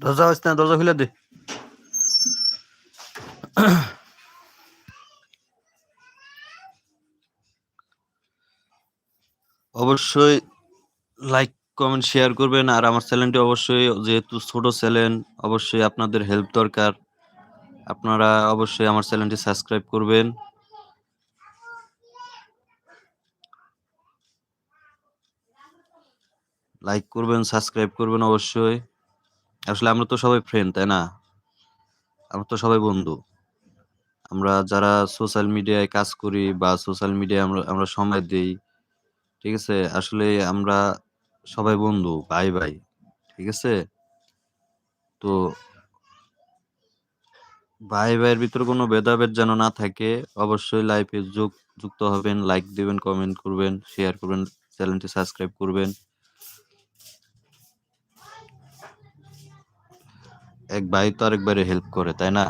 দরজা হইস না, দরজা খুলে দে। অবশ্যই লাইক কমেন্ট শেয়ার করবেন। আর আমার চ্যানেলটি অবশ্যই, যেহেতু ছোট চ্যানেল, অবশ্যই আপনাদের হেল্প দরকার। আপনারা অবশ্যই আমার চ্যানেলটি সাবস্ক্রাইব করবেন। লাইক করবেন, সাবস্ক্রাইব করবেন অবশ্যই। আসলে আমরা তো সবাই ফ্রেন্ড, তাই না? আমরা তো সবাই বন্ধু। আমরা যারা সোশ্যাল মিডিয়ায় কাজ করি বা সোশ্যাল মিডিয়ায় আমরা সময় দেই, ঠিক আছে? আসলে আমরা সবাই বন্ধু, ভাই ভাই। ঠিক আছে? তো ভাই ভাইয়ের ভিতরে কোনো ভেদাভেদ যেন না থাকে। অবশ্যই লাইফে যুক্ত হবেন, লাইক দিবেন, কমেন্ট করবেন, শেয়ার করবেন, চ্যানেলটি সাবস্ক্রাইব করবেন। এক ভাই তো আরেক ভাইয়ের হেল্প করে, তাই না?